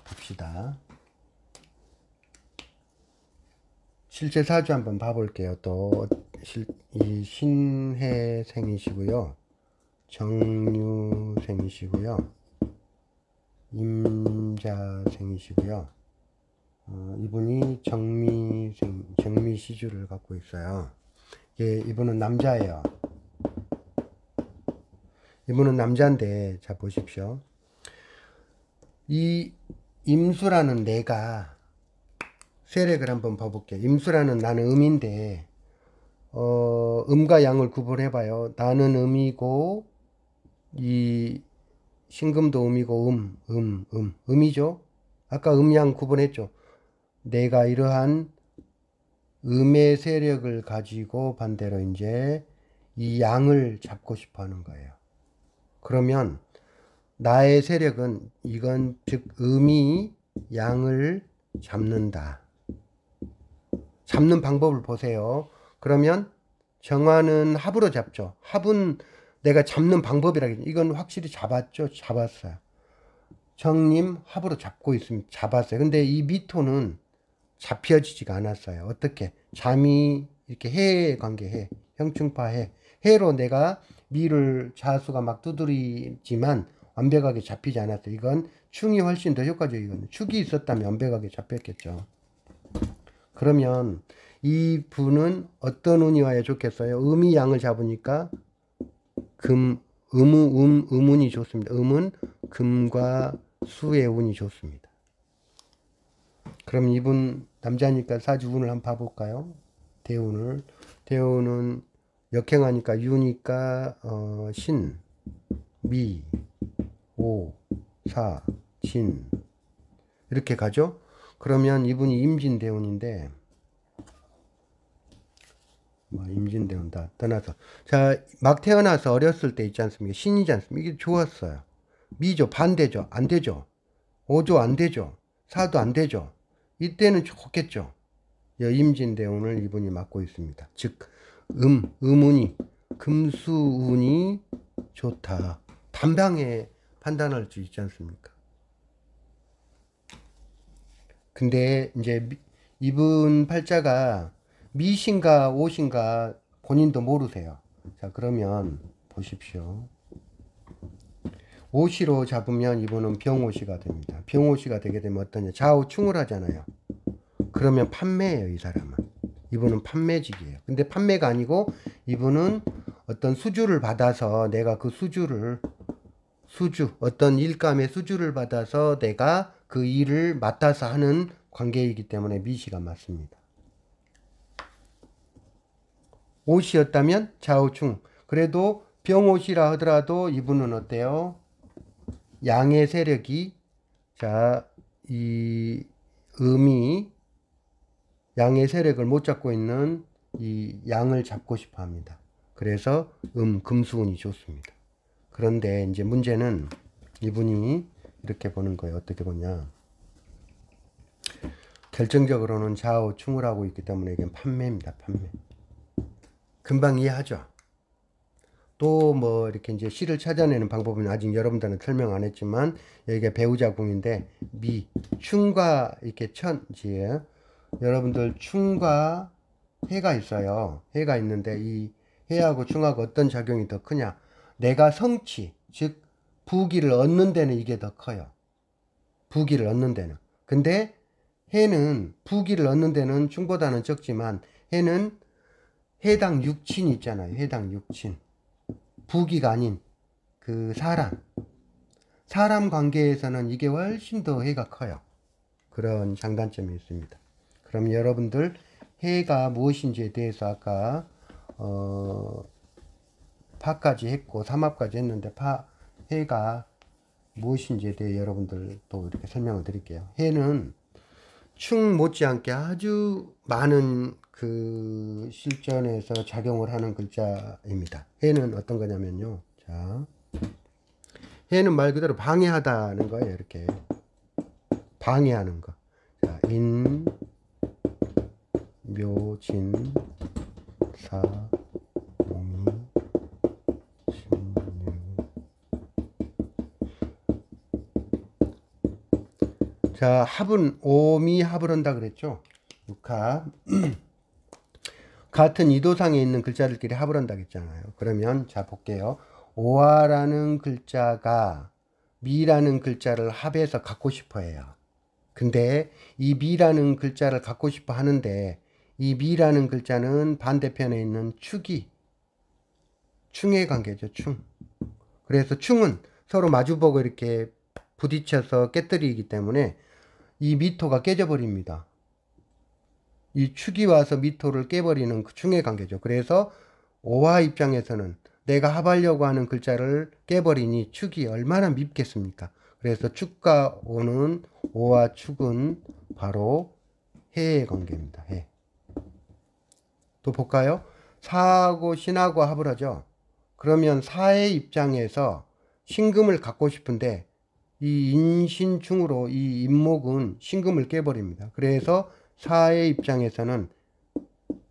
봅시다. 실제 사주 한번 봐볼게요. 또 이 신해생이시고요. 정유생이시고요. 임자생이시고요. 이분이 정미시주를 갖고 있어요. 이분은 남자예요. 이분은 남자인데, 자, 보십시오. 이 임수라는 내가 세력을 한번 봐볼게요. 임수라는 나는 음인데, 음과 양을 구분해봐요. 나는 음이고, 이 신금도 음이고, 음이죠? 아까 음양 구분했죠? 내가 이러한 음의 세력을 가지고 반대로 이제 이 양을 잡고 싶어 하는 거예요. 그러면 나의 세력은 이건 즉 음이 양을 잡는다. 잡는 방법을 보세요. 그러면 정화는 합으로 잡죠. 합은 내가 잡는 방법이라겠죠. 이건 확실히 잡았죠. 잡았어요. 정님 합으로 잡고 있습니다. 잡았어요. 근데 이 미토는 잡혀지지가 않았어요. 어떻게? 잠이 이렇게 해에 관계해. 형충파 해. 해로 내가 미를 자수가 막 두드리지만 완벽하게 잡히지 않았어요. 이건 충이 훨씬 더 효과적이거든요. 축이 있었다면 완벽하게 잡혔겠죠. 그러면 이 분은 어떤 운이 와야 좋겠어요? 음이 양을 잡으니까 음운이 좋습니다. 음은 금과 수의 운이 좋습니다. 그럼 이분 남자니까 사주운을 한번 봐볼까요? 대운은 역행하니까 유니까 신, 미, 오, 사, 진 이렇게 가죠. 그러면 이분이 임진대운인데 임진대운 다 떠나서 자, 막 태어나서 어렸을 때 있지 않습니까? 신이지 않습니까? 이게 좋았어요. 미죠. 반대죠. 안 되죠. 오죠. 안 되죠. 사도 안 되죠. 이때는 좋겠죠. 임진대운을 이분이 맡고 있습니다. 즉 음운이 금수운이 좋다. 단방에 판단할 수 있지 않습니까? 근데 이제 이분 팔자가 미신가 오신가 본인도 모르세요. 자, 그러면 보십시오. 오시로 잡으면 이분은 병오시가 됩니다. 병오시가 되게 되면 어떠냐? 좌우충을 하잖아요. 그러면 판매예요, 이 사람은. 이분은 판매직이에요. 근데 판매가 아니고 이분은 어떤 수주를 받아서 내가 그 어떤 일감의 수주를 받아서 내가 그 일을 맡아서 하는 관계이기 때문에 미시가 맞습니다. 옷이었다면 좌우충. 그래도 병옷이라 하더라도 이분은 어때요? 양의 세력이 자, 이 음이 양의 세력을 못 잡고 있는 이 양을 잡고 싶어 합니다. 그래서 금수운이 좋습니다. 그런데 이제 문제는 이분이 이렇게 보는 거예요. 어떻게 보냐. 결정적으로는 좌우충을 하고 있기 때문에 이게 판매입니다. 판매. 금방 이해하죠. 또 뭐 이렇게 이제 시를 찾아내는 방법은 아직 여러분들은 설명 안 했지만 여기가 배우자 궁인데 충과 이렇게 천지에 여러분들 충과 해가 있어요. 해가 있는데 이 해하고 충하고 어떤 작용이 더 크냐? 내가 성취, 즉 부귀를 얻는 데는 이게 더 커요. 부귀를 얻는 데는. 근데 해는 부귀를 얻는 데는 충보다는 적지만 해는 해당 육친 있잖아요. 해당 육친. 부귀가 아닌 그 사람 관계에서는 이게 훨씬 더 해가 커요. 그런 장단점이 있습니다. 그럼 여러분들 해가 무엇인지에 대해서 아까 파까지 했고 삼합까지 했는데 해가 무엇인지에 대해 여러분들 또 이렇게 설명을 드릴게요. 해는 충 못지않게 아주 많은 그 실전에서 작용을 하는 글자입니다. 해는 어떤 거냐면요. 자, 해는 말 그대로 방해하다는 거예요. 이렇게 방해하는 거. 자, 인, 묘, 진, 사, 오미, 신유. 자, 합은 오미 합을 한다 그랬죠. 육합. 같은 이도상에 있는 글자들끼리 합을 한다 그랬잖아요. 그러면 자 볼게요. 오화라는 글자가 미라는 글자를 합해서 갖고 싶어 해요. 근데 이 미라는 글자를 갖고 싶어 하는데 이 미라는 글자는 반대편에 있는 충의 관계죠. 충. 그래서 충은 서로 마주보고 이렇게 부딪혀서 깨뜨리기 때문에 이 미토가 깨져버립니다. 이 축이 와서 미토를 깨버리는 그 충의 관계죠. 그래서 오화 입장에서는 내가 합하려고 하는 글자를 깨버리니 축이 얼마나 밉겠습니까? 그래서 축과 오는 오와 축은 바로 해의 관계입니다. 해. 또 볼까요? 사하고 신하고 합을 하죠. 그러면 사의 입장에서 신금을 갖고 싶은데 이 인신충으로 이 인목은 신금을 깨버립니다. 그래서 사의 입장에서는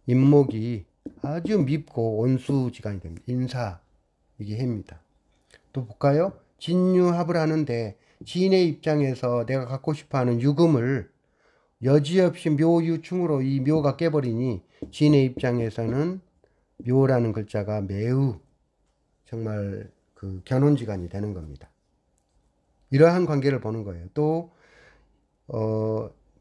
인목이 아주 밉고 온수지간이 됩니다. 인사, 이게 해입니다. 또 볼까요? 진유합을 하는데 진의 입장에서 내가 갖고 싶어하는 유금을 여지없이 묘유충으로 이 묘가 깨버리니 진의 입장에서는 묘라는 글자가 매우 정말 그 견혼지간이 되는 겁니다. 이러한 관계를 보는 거예요. 또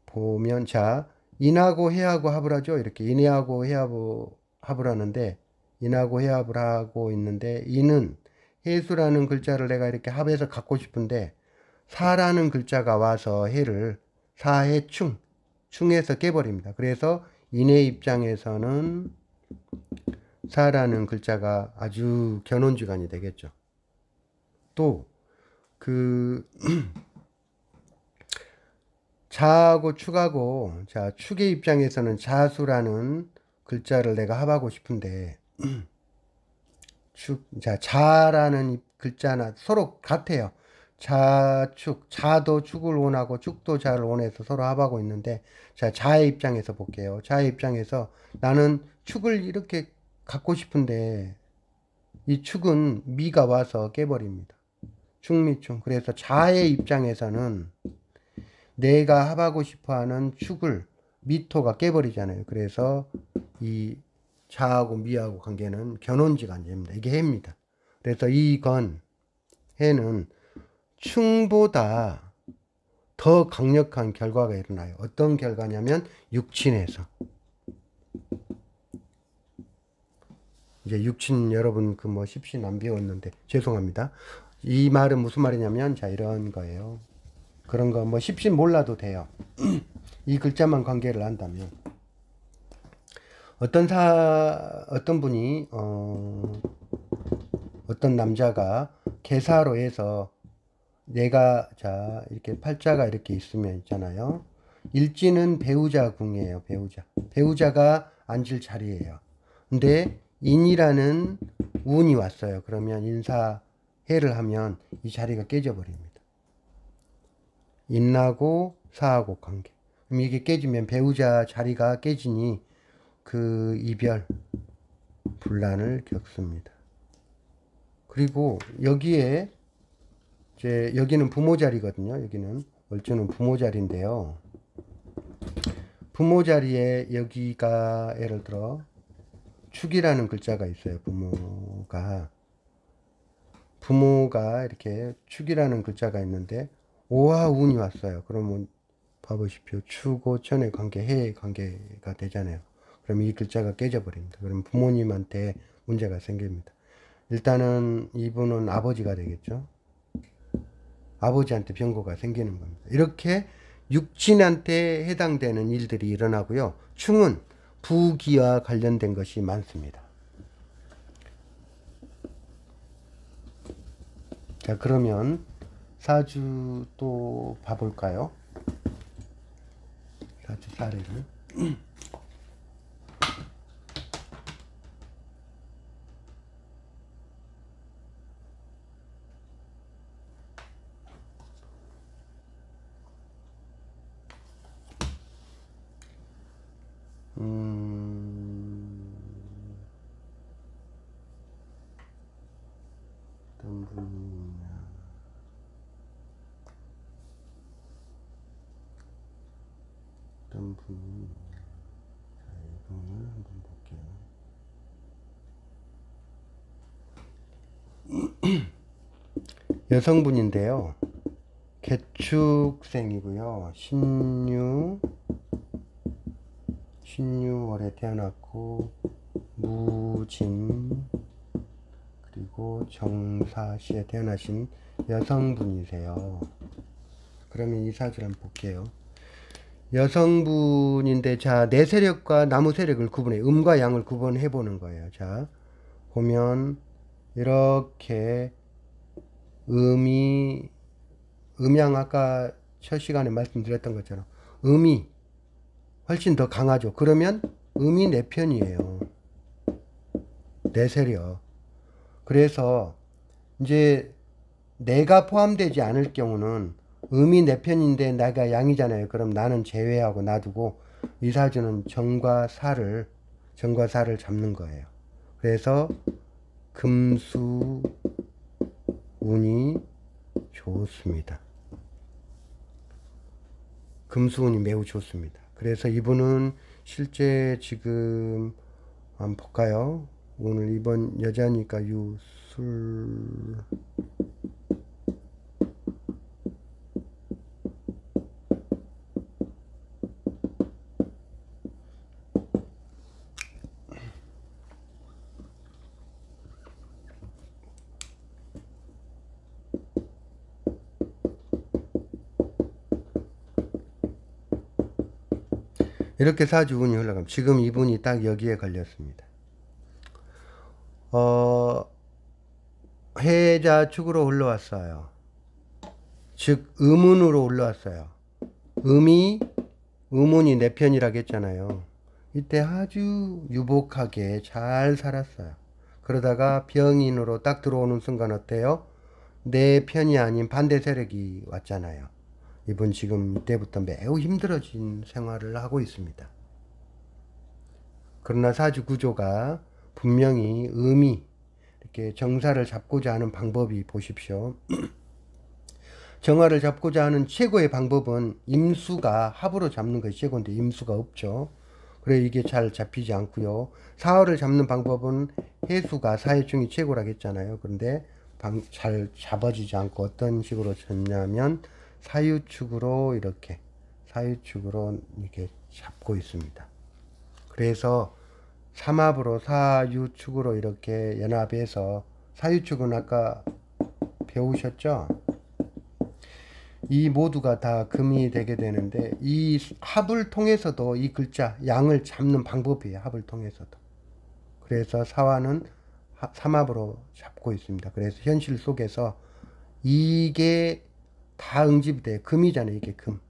보면 자 인하고 해하고 합을 하죠. 이렇게 인하고 해하고 합을 하는데 인하고 해합을 하고 있는데 인은 해수라는 글자를 내가 이렇게 합해서 갖고 싶은데 사라는 글자가 와서 해를 사해충 충해서 깨버립니다. 그래서 인의 입장에서는 사라는 글자가 아주 견혼지간이 되겠죠. 또 그 자하고 축하고 자 축의 입장에서는 자수라는 글자를 내가 합하고 싶은데 자 자라는 글자나 서로 같아요. 자축 자도 축을 원하고 축도 자를 원해서 서로 합하고 있는데 자 자의 입장에서 볼게요. 자의 입장에서 나는 축을 이렇게 갖고 싶은데 이 축은 미가 와서 깨버립니다. 축미축. 그래서 자의 입장에서는 내가 합하고 싶어하는 축을 미토가 깨버리잖아요. 그래서 이 자하고 미하고 관계는 견혼지간입니다. 이게 해입니다. 그래서 이건 해는 충보다 더 강력한 결과가 일어나요. 어떤 결과냐면 육친에서. 이제 육친 여러분 그 뭐 십신 안 배웠는데 죄송합니다. 이 말은 무슨 말이냐면 자 이런 거예요. 그런 거 뭐 십신 몰라도 돼요. 이 글자만 관계를 한다면 어떤 분이 어떤 남자가 계사로 해서 내가 자 이렇게 팔자가 이렇게 있으면 있잖아요. 일지는 배우자 궁이에요. 배우자가 앉을 자리예요. 근데 인이라는 운이 왔어요. 그러면 인사해를 하면 이 자리가 깨져버립니다. 인하고 사하고 관계. 그럼 이게 깨지면 배우자 자리가 깨지니 그 이별, 분란을 겪습니다. 그리고 여기에 이제 여기는 부모 자리거든요. 여기는 월주는 부모 자리인데요. 부모 자리에 여기가 예를 들어 축이라는 글자가 있어요. 부모가 이렇게 축이라는 글자가 있는데 오와 운이 왔어요. 그러면 봐보십시오. 축오천의 관계, 해의 관계가 되잖아요. 그럼 이 글자가 깨져버립니다. 그럼 부모님한테 문제가 생깁니다. 일단은 이분은 아버지가 되겠죠. 아버지한테 병고가 생기는 겁니다. 이렇게 육친한테 해당되는 일들이 일어나고요. 충은 부기와 관련된 것이 많습니다. 자, 그러면 사주 또 봐볼까요? 사주 사례를. 어떤 분이냐. 어떤 분이. 자, 이분을 한번 볼게요. 여성분인데요. 개축생이고요. 신유월에 태어났고 무진 그리고 정사시에 태어나신 여성분이세요. 그러면 이 사주를 한번 볼게요. 여성분인데 자 내세력과 나무세력을 구분해 음과 양을 구분해 보는 거예요. 자 보면 이렇게 음양 아까 첫 시간에 말씀드렸던 것처럼 음이 훨씬 더 강하죠. 그러면 음이 내 편이에요. 내세력. 그래서 이제 내가 포함되지 않을 경우는 음이 내 편인데 내가 양이잖아요. 그럼 나는 제외하고 놔두고 이 사주는 정과 사를 잡는 거예요. 그래서 금수 운이 좋습니다. 금수운이 매우 좋습니다. 그래서 이분은 실제 지금 한번 볼까요? 오늘 이번 여자니까 술 이렇게 사주 운이 흘러가면 지금 이분이 딱 여기에 걸렸습니다. 해자축으로 올라왔어요. 즉 음운으로 올라왔어요. 음운이 내 편이라고 했잖아요. 이때 아주 유복하게 잘 살았어요. 그러다가 병인으로 딱 들어오는 순간 어때요? 내 편이 아닌 반대 세력이 왔잖아요. 이분 지금 이때부터 매우 힘들어진 생활을 하고 있습니다. 그러나 사주 구조가 분명히 음이 이렇게 정사를 잡고자 하는 방법이 보십시오. 정화를 잡고자 하는 최고의 방법은 임수가 합으로 잡는 것이 최고인데 임수가 없죠. 그래 이게 잘 잡히지 않고요. 사화를 잡는 방법은 해수가 사해충이 최고라고 했잖아요. 그런데 잘 잡아지지 않고 어떤 식으로 쳤냐면 사유축으로 이렇게 잡고 있습니다. 그래서 삼합으로 사유축으로 이렇게 연합해서 사유축은 아까 배우셨죠? 이 모두가 다 금이 되게 되는데 이 합을 통해서도 이 글자 양을 잡는 방법이에요. 합을 통해서도. 그래서 사화는 삼합으로 잡고 있습니다. 그래서 현실 속에서 이게 다 응집이 돼요. 금이잖아요. 이게 금.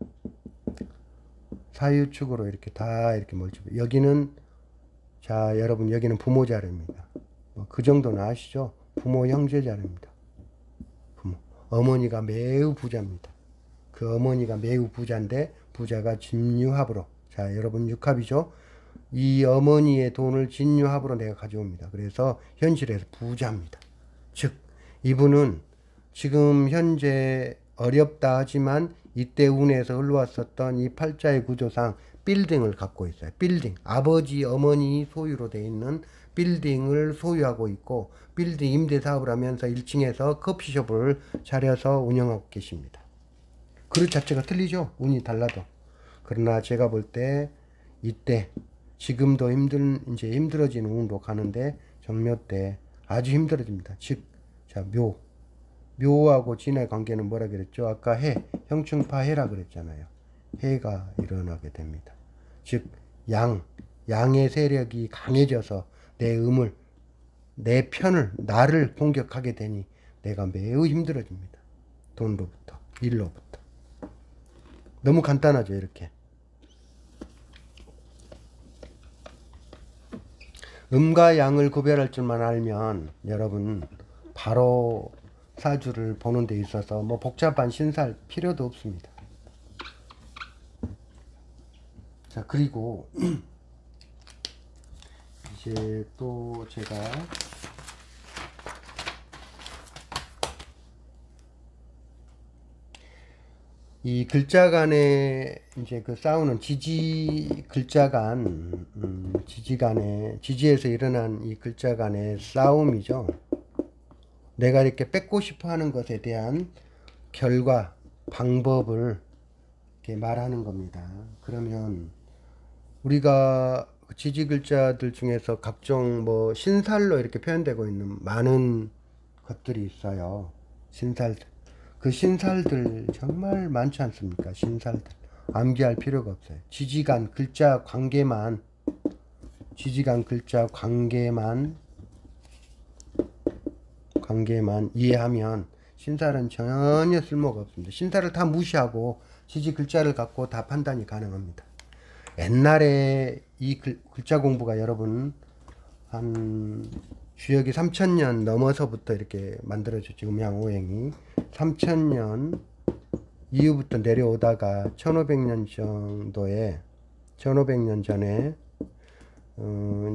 사유축으로 이렇게 다 이렇게 몰집해. 여기는 자 여러분 여기는 부모 자리입니다. 그 정도는 아시죠? 부모 형제 자리입니다. 부모. 어머니가 매우 부자입니다. 그 어머니가 매우 부자인데 부자가 진유합으로 자 여러분 육합이죠. 이 어머니의 돈을 진유합으로 내가 가져옵니다. 그래서 현실에서 부자입니다. 즉 이분은 지금 현재 어렵다 하지만 이때 운에서 흘러왔었던 이 팔자의 구조상 빌딩을 갖고 있어요. 빌딩. 아버지 어머니 소유로 되어 있는 빌딩을 소유하고 있고 빌딩 임대 사업을 하면서 1층에서 커피숍을 차려서 운영하고 계십니다. 그릇 자체가 틀리죠. 운이 달라도. 그러나 제가 볼 때 이때 지금도 이제 힘들어지는 운으로 가는데 정묘 때 아주 힘들어집니다. 즉, 자, 묘하고 진의 관계는 뭐라 그랬죠? 아까 형충파 해라 그랬잖아요. 해가 일어나게 됩니다. 즉, 양의 세력이 강해져서 내 편을, 나를 공격하게 되니 내가 매우 힘들어집니다. 돈로부터, 일로부터. 너무 간단하죠, 이렇게. 음과 양을 구별할 줄만 알면 여러분 바로 사주를 보는 데 있어서 뭐 복잡한 신사할 필요도 없습니다. 자, 그리고 이제 또 제가 이 글자 간에 이제 그 싸우는 글자 간, 지지에서 일어난 이 글자 간의 싸움이죠. 내가 이렇게 뺏고 싶어 하는 것에 대한 결과, 방법을 이렇게 말하는 겁니다. 그러면 우리가 지지 글자들 중에서 각종 뭐 신살로 이렇게 표현되고 있는 많은 것들이 있어요. 신살들. 그 신살들 정말 많지 않습니까? 신살들. 암기할 필요가 없어요. 지지간 글자 관계만 이해하면 신살은 전혀 쓸모가 없습니다. 신살을 다 무시하고 지지 글자를 갖고 다 판단이 가능합니다. 옛날에 이 글자 공부가 여러분 한 주역이 3000년 넘어서부터 이렇게 만들어졌죠. 음양오행이 3000년 이후부터 내려오다가 1500년 정도에 1500년 전에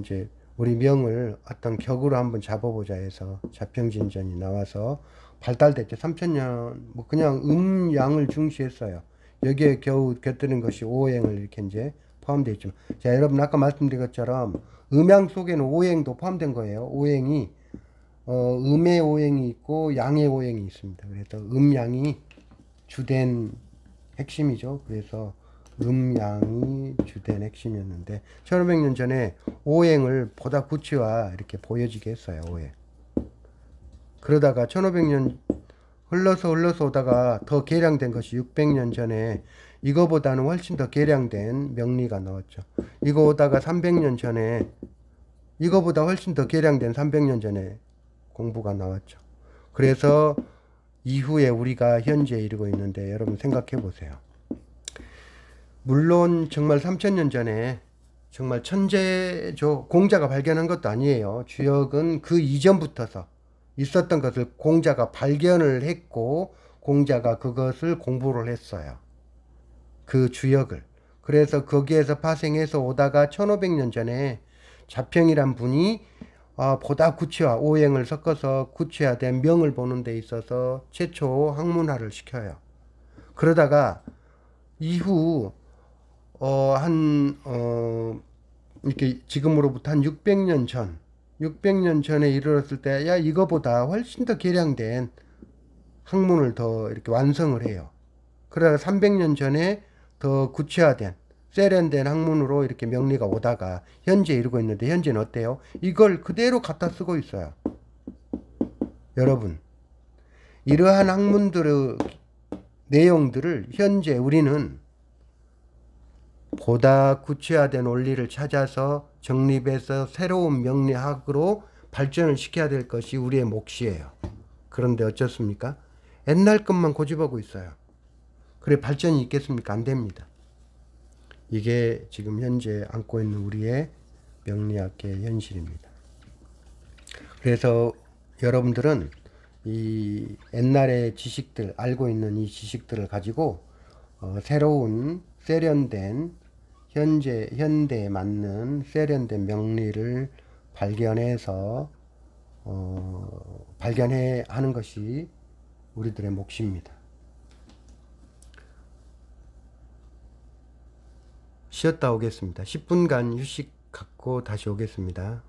이제 우리 명을 어떤 격으로 한번 잡아보자 해서 자평진전이 나와서 발달됐죠. 3000년 뭐 그냥 음양을 중시했어요. 여기에 겨우 곁들인 것이 오행을 이렇게 이제 포함되어 있지만 자 여러분 아까 말씀드린 것처럼 음양 속에는 오행도 포함된 거예요. 오행이 음의 오행이 있고 양의 오행이 있습니다. 그래서 음양이 주된 핵심이죠. 그래서 음양이 주된 핵심이었는데 1500년 전에 오행을 보다 구체화 이렇게 보여지게 했어요. 오행. 그러다가 1500년 흘러서 오다가 더 개량된 것이 600년 전에 이거보다는 훨씬 더 개량된 명리가 나왔죠. 이거 오다가 300년 전에 이거보다 훨씬 더 개량된 300년 전에 공부가 나왔죠. 그래서 이후에 우리가 현재 이르고 있는데 여러분 생각해 보세요. 물론 정말 3000년 전에 정말 천재조 공자가 발견한 것도 아니에요. 주역은 그 이전부터서 있었던 것을 공자가 발견을 했고 공자가 그것을 공부를 했어요. 그 주역을. 그래서 거기에서 파생해서 오다가 1500년 전에 자평이란 분이 보다 구체화, 오행을 섞어서 구체화된 명을 보는 데 있어서 최초 학문화를 시켜요. 그러다가 이후 이렇게 지금으로부터 한 600년 전에 이르렀을 때, 야, 이거보다 훨씬 더 개량된 학문을 더 이렇게 완성을 해요. 그러다가 300년 전에 더 구체화된, 세련된 학문으로 이렇게 명리가 오다가 현재 이르고 있는데, 현재는 어때요? 이걸 그대로 갖다 쓰고 있어요. 여러분, 이러한 학문들의 내용들을 현재 우리는 보다 구체화된 원리를 찾아서 정립해서 새로운 명리학으로 발전을 시켜야 될 것이 우리의 몫이에요. 그런데 어쩌습니까? 옛날 것만 고집하고 있어요. 그래 발전이 있겠습니까? 안 됩니다. 이게 지금 현재 안고 있는 우리의 명리학계의 현실입니다. 그래서 여러분들은 이 옛날의 지식들, 알고 있는 이 지식들을 가지고 새로운 세련된 현대에 맞는 세련된 명리를 발견해서 발견해 하는 것이 우리들의 몫입니다. 쉬었다 오겠습니다. 10분간 휴식 갖고 다시 오겠습니다.